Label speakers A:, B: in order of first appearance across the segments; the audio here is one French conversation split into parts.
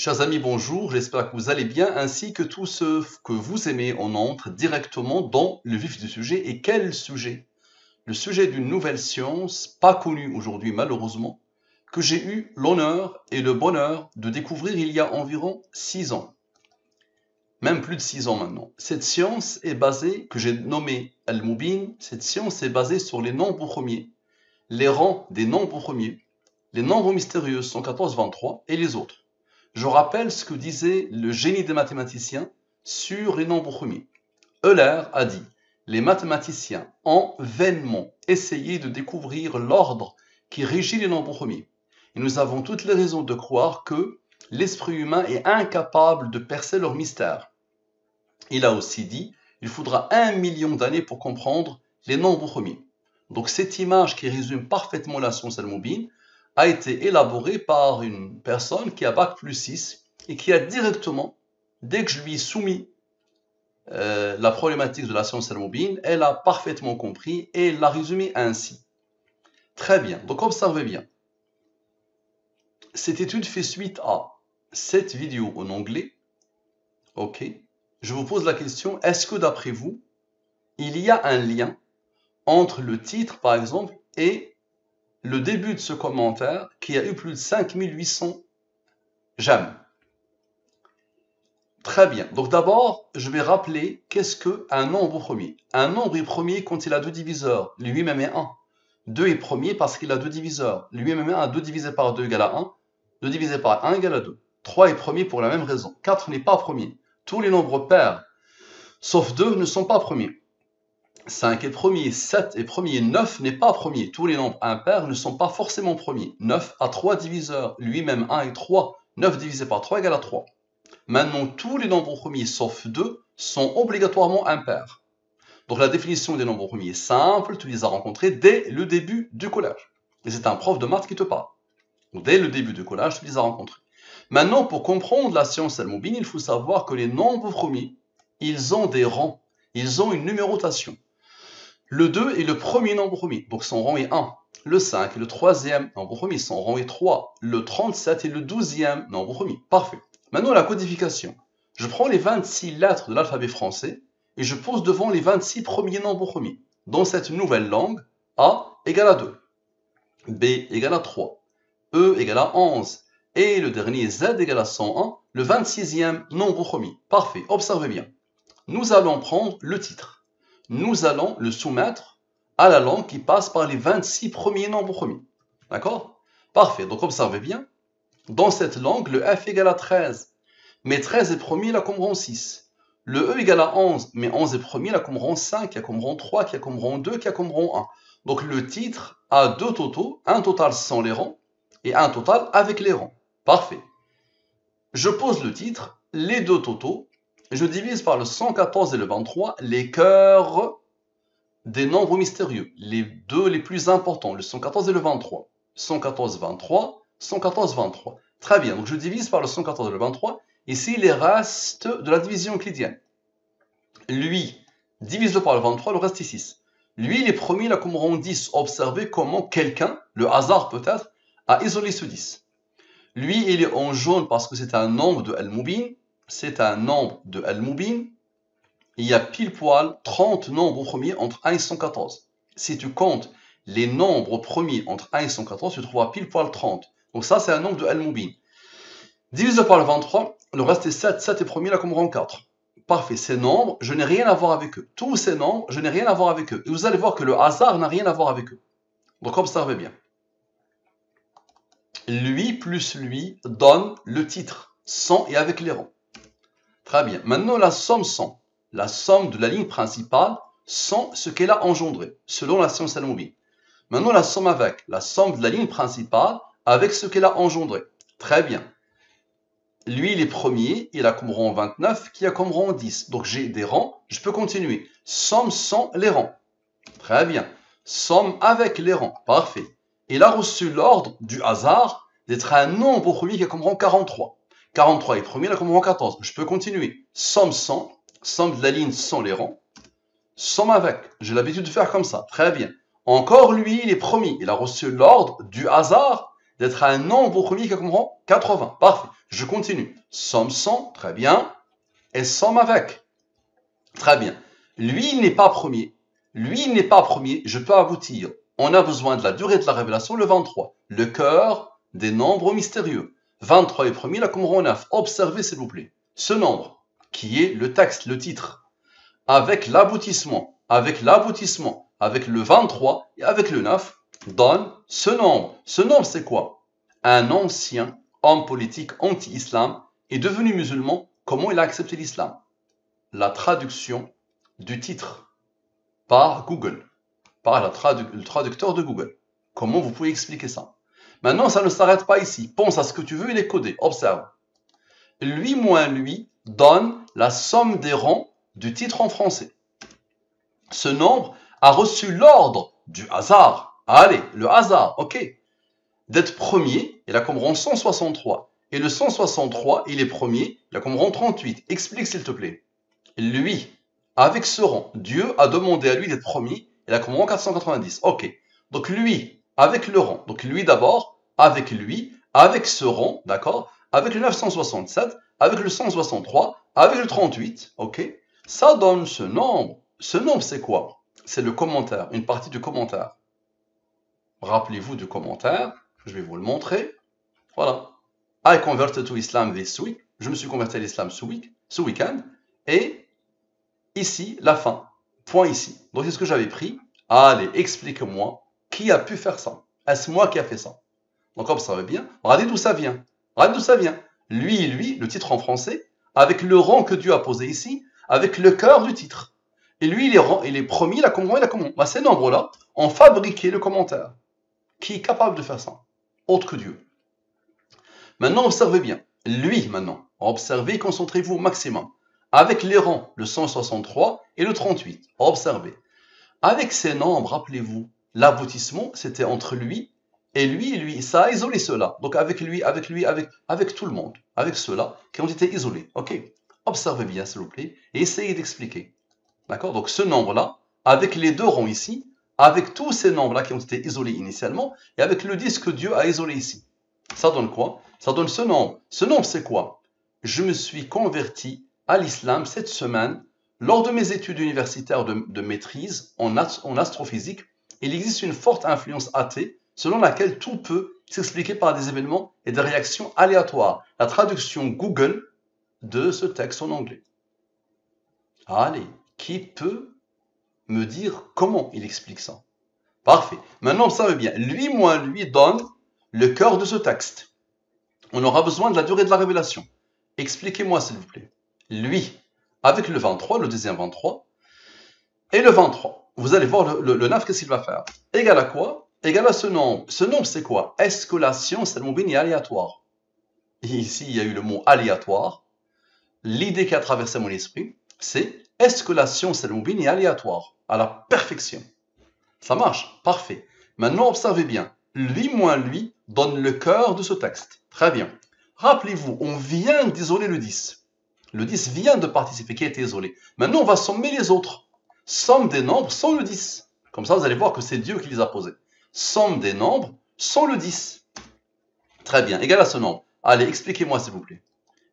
A: Chers amis, bonjour, j'espère que vous allez bien, ainsi que tous ceux que vous aimez. On entre directement dans le vif du sujet. Et quel sujet? Le sujet d'une nouvelle science, pas connue aujourd'hui malheureusement, que j'ai eu l'honneur et le bonheur de découvrir il y a environ 6 ans. Même plus de 6 ans maintenant. Cette science est basée, que j'ai nommée Al-Mubin, cette science est basée sur les nombres premiers, les rangs des nombres premiers, les nombres mystérieux 114, 23 et les autres. Je rappelle ce que disait le génie des mathématiciens sur les nombres premiers. Euler a dit « Les mathématiciens ont vainement essayé de découvrir l'ordre qui régit les nombres premiers. Et nous avons toutes les raisons de croire que l'esprit humain est incapable de percer leur mystère. » Il a aussi dit « Il faudra 1 million d'années pour comprendre les nombres premiers. » Donc cette image qui résume parfaitement la science Al-Mubin a été élaborée par une personne qui a Bac+6 et qui a directement, dès que je lui ai soumis la problématique de la science Al-Mubin, elle a parfaitement compris et l'a résumé ainsi. Très bien, donc observez bien. Cette étude fait suite à cette vidéo en anglais. Ok. Je vous pose la question, est-ce que d'après vous, il y a un lien entre le titre, par exemple, et le début de ce commentaire qui a eu plus de 5800 j'aime. Très bien. Donc d'abord, je vais rappeler qu'est-ce qu'un nombre premier. Un nombre est premier quand il a deux diviseurs, lui-même est 1. 2 est premier parce qu'il a deux diviseurs, lui-même est 1. 2 divisé par 2 égale à 1. 2 divisé par 1 égale à 2. 3 est premier pour la même raison. 4 n'est pas premier. Tous les nombres pairs, sauf 2, ne sont pas premiers. 5 est premier, 7 est premier, 9 n'est pas premier. Tous les nombres impairs ne sont pas forcément premiers. 9 a 3 diviseurs, lui-même 1 et 3. 9 divisé par 3 égale à 3. Maintenant, tous les nombres premiers, sauf 2, sont obligatoirement impairs. Donc la définition des nombres premiers est simple, tu les as rencontrés dès le début du collège. Et c'est un prof de maths qui te parle. Donc, dès le début du collège, tu les as rencontrés. Maintenant, pour comprendre la science Al-Mubin, il faut savoir que les nombres premiers, ils ont des rangs, ils ont une numérotation. Le 2 est le premier nombre premier, donc son rang est 1. Le 5 est le troisième nombre premier, son rang est 3. Le 37 est le 12e nombre premier. Parfait. Maintenant, la codification. Je prends les 26 lettres de l'alphabet français et je pose devant les 26 premiers nombres premiers. Dans cette nouvelle langue, A égale à 2, B égale à 3, E égale à 11, et le dernier Z égale à 101, le 26e nombre premier. Parfait. Observez bien. Nous allons prendre le titre. Nous allons le soumettre à la langue qui passe par les 26 premiers nombres premiers. D'accord? Parfait. Donc, observez bien. Dans cette langue, le F égale à 13. Mais 13 est premier, là, comme rang 6. Le E égale à 11. Mais 11 est premier, là, comme rang 5, qui a comme rang 3, qui a comme rang 2, qui a comme rang 1. Donc, le titre a deux totaux. Un total sans les rangs et un total avec les rangs. Parfait. Je pose le titre, les deux totaux. Je divise par le 114 et le 23 les cœurs des nombres mystérieux, les deux les plus importants, le 114 et le 23. 114, 23, 114, 23. Très bien, donc je divise par le 114 et le 23. Ici, les restes de la division euclidienne. Lui, divise-le par le 23, le reste est 6. Lui, il est premier, là, comme rang 10. Observez comment quelqu'un, le hasard peut-être, a isolé ce 10. Lui, il est en jaune parce que c'est un nombre de Al-Mubin. C'est un nombre de Al-Mubin. Il y a pile poil 30 nombres premiers entre 1 et 114. Si tu comptes les nombres premiers entre 1 et 114, tu trouveras pile poil 30. Donc ça, c'est un nombre de Al-Mubin. Divisé par le 23, le reste est 7. 7 est premier, là, comme rang 4. Parfait. Ces nombres, je n'ai rien à voir avec eux. Tous ces nombres, je n'ai rien à voir avec eux. Et vous allez voir que le hasard n'a rien à voir avec eux. Donc observez bien. Lui plus lui donne le titre, sans et avec les rangs. Très bien. Maintenant, la somme sans. La somme de la ligne principale sans ce qu'elle a engendré, selon la science Al-Mubin. Maintenant, la somme avec. La somme de la ligne principale avec ce qu'elle a engendré. Très bien. Lui, il est premier, il a comme rang 29, qui a comme rang 10. Donc, j'ai des rangs, je peux continuer. Somme sans les rangs. Très bien. Somme avec les rangs. Parfait. Il a reçu l'ordre du hasard d'être un nombre premier qui a comme rang 43. 43 est premier, il a comme rang 14. Je peux continuer. Somme sans, somme de la ligne sans les rangs. Somme avec. J'ai l'habitude de faire comme ça. Très bien. Encore lui, il est premier. Il a reçu l'ordre du hasard d'être un nombre premier qui comprend 80. Parfait. Je continue. Somme sans, très bien. Et somme avec. Très bien. Lui, il n'est pas premier. Lui, il n'est pas premier. Je peux aboutir. On a besoin de la durée de la révélation, le 23. Le cœur des nombres mystérieux. 23 est premier, la Qumran 9. Observez, s'il vous plaît. Ce nombre, qui est le texte, le titre, avec l'aboutissement, avec le 23 et avec le 9, donne ce nombre. Ce nombre, c'est quoi? Un ancien homme politique anti-islam est devenu musulman. Comment il a accepté l'islam? La traduction du titre par Google, par le traducteur de Google. Comment vous pouvez expliquer ça? Maintenant, ça ne s'arrête pas ici. Pense à ce que tu veux, il est codé. Observe. Lui moins lui donne la somme des rangs du titre en français. Ce nombre a reçu l'ordre du hasard. Allez, le hasard, ok. D'être premier, il a comme rang 163. Et le 163, il est premier, il a comme rang 38. Explique s'il te plaît. Lui, avec ce rang, Dieu a demandé à lui d'être premier, il a comme rang 490. Ok. Donc lui, avec le rang, donc lui d'abord, avec lui, avec ce rang, d'accord, avec le 967, avec le 163, avec le 38, ok, ça donne ce nombre. Ce nombre, c'est quoi? C'est le commentaire, une partie du commentaire. Rappelez-vous du commentaire, je vais vous le montrer. Voilà. I converted to Islam this week. Je me suis converti à l'islam ce week-end. Et ici, la fin. Point ici. Donc, c'est ce que j'avais pris. Allez, explique-moi qui a pu faire ça. Est-ce moi qui a fait ça? Donc, observez bien. Regardez d'où ça vient. Regardez d'où ça vient. Lui, le titre en français, avec le rang que Dieu a posé ici, avec le cœur du titre. Et lui, il est promis, la comment, bah, ces nombres-là ont fabriqué le commentaire. Qui est capable de faire ça? Autre que Dieu. Maintenant, observez bien. Lui, maintenant, observez, concentrez-vous au maximum. Avec les rangs, le 163 et le 38. Observez. Avec ces nombres, rappelez-vous, l'aboutissement, c'était entre lui et lui et lui. Ça a isolé ceux-là. Donc avec lui, avec tout le monde. Avec ceux-là qui ont été isolés. Ok? Observez bien, s'il vous plaît, et essayez d'expliquer. D'accord? Donc ce nombre-là, avec les deux rangs ici, avec tous ces nombres-là qui ont été isolés initialement, et avec le 10 que Dieu a isolé ici. Ça donne quoi? Ça donne ce nombre. Ce nombre, c'est quoi? Je me suis converti à l'islam cette semaine lors de mes études universitaires de maîtrise en astrophysique. Il existe une forte influence athée selon laquelle tout peut s'expliquer par des événements et des réactions aléatoires. La traduction Google de ce texte en anglais. Allez, qui peut me dire comment il explique ça? Parfait. Maintenant, observez bien. Lui moins lui donne le cœur de ce texte. On aura besoin de la durée de la révélation. Expliquez-moi, s'il vous plaît. Lui, avec le 23, le deuxième 23, et le 23. Vous allez voir le 9, qu'est-ce qu'il va faire? Égal à quoi? Égal à ce nombre. Ce nombre, c'est quoi? Est-ce que la science, elle est aléatoire? Ici, il y a eu le mot aléatoire. L'idée qui a traversé mon esprit, c'est est-ce que la science, elle est aléatoire? À la perfection. Ça marche, parfait. Maintenant, observez bien. Lui moins lui donne le cœur de ce texte. Très bien. Rappelez-vous, on vient d'isoler le 10. Le 10 vient de participer, qui a été isolé. Maintenant, on va sommer les autres. Somme des nombres sans le 10. Comme ça, vous allez voir que c'est Dieu qui les a posés. Somme des nombres sans le 10. Très bien, égal à ce nombre. Allez, expliquez-moi, s'il vous plaît.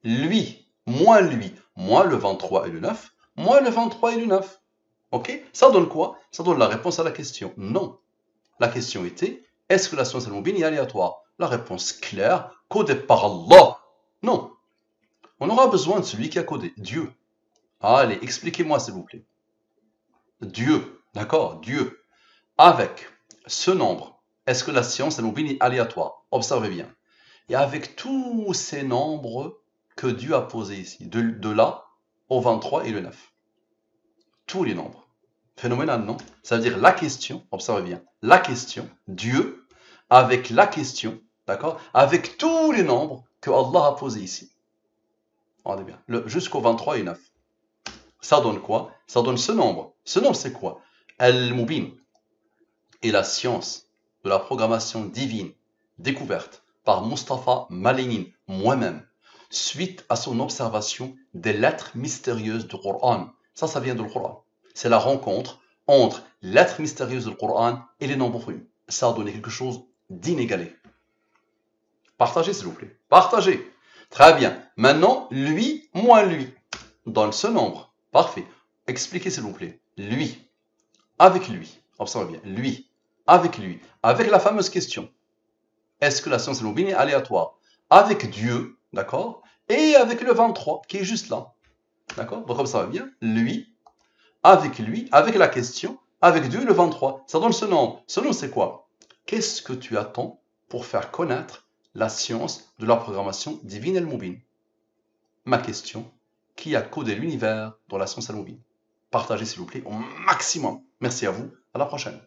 A: Lui, moins le 23 et le 9, moins le 23 et le 9. Ok? Ça donne quoi? Ça donne la réponse à la question. Non. La question était, est-ce que la science est aléatoire? La réponse claire, codée par Allah. Non. On aura besoin de celui qui a codé, Dieu. Allez, expliquez-moi s'il vous plaît. Dieu, d'accord, Dieu. Avec ce nombre, est-ce que la science est aléatoire? Observez bien. Et avec tous ces nombres que Dieu a posés ici, de là au 23 et le 9. Tous les nombres. Phénoménal, non? Ça veut dire la question, observez bien, la question, Dieu, avec la question, d'accord? Avec tous les nombres que Allah a posés ici. Regardez bien, jusqu'au 23 et 9. Ça donne quoi? Ça donne ce nombre. Ce nombre, c'est quoi? Al-Mubin. Et la science de la programmation divine, découverte par Mustafa Malenin, moi-même, suite à son observation des lettres mystérieuses du Coran. Ça vient du Coran. C'est la rencontre entre lettres mystérieuses du Coran et les nombres prime. Ça a donné quelque chose d'inégalé. Partagez, s'il vous plaît. Partagez. Très bien. Maintenant, lui moins lui. Donne ce nombre. Parfait. Expliquez, s'il vous plaît. Lui. Avec lui. Observez bien. Lui. Avec lui. Avec la fameuse question. Est-ce que la science est aléatoire? Avec Dieu, d'accord? Et avec le 23, qui est juste là. D'accord? Donc, observez bien. Lui. Avec la question. Avec Dieu et le 23. Ça donne ce nom. Ce nom, c'est quoi? Qu'est-ce que tu attends pour faire connaître la science de la programmation divine El-Moubin? Ma question, qui a codé l'univers dans la science El-Moubin? Partagez s'il vous plaît au maximum. Merci à vous, à la prochaine.